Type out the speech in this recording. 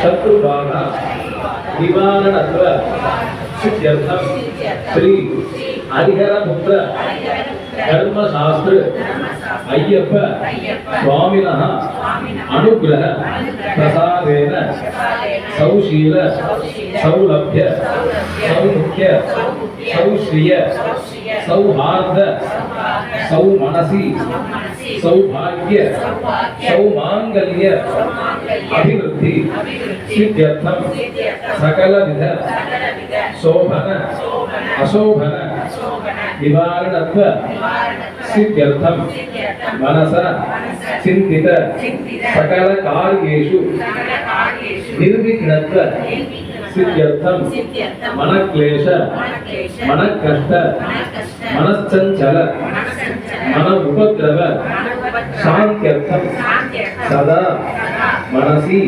शत्रुबाधा निवारणत्व सिद्ध्यर्थम श्री हरिहरपुत्र धर्मशास्त्र अय्यप्प स्वामिनः अनुग्रह प्रसादेन सौशील सौलभ्य सौमुख्य सौश्रिय सौहार्द सौमनसी सौभाग्य सौमांगल्य अभिवृद्धि सिद्ध्यर्थम सकलविध शोभन अशोभन निवारणत्व सिद्ध्यर्थम मनस चिंतित सकल कार्येषु निर्विघ्नत्व सिद्ध्यर्थम मनक्लेश मनकष्ट मनश्चंचल मन उपद्रव शांत्यर्थम सदा मनसी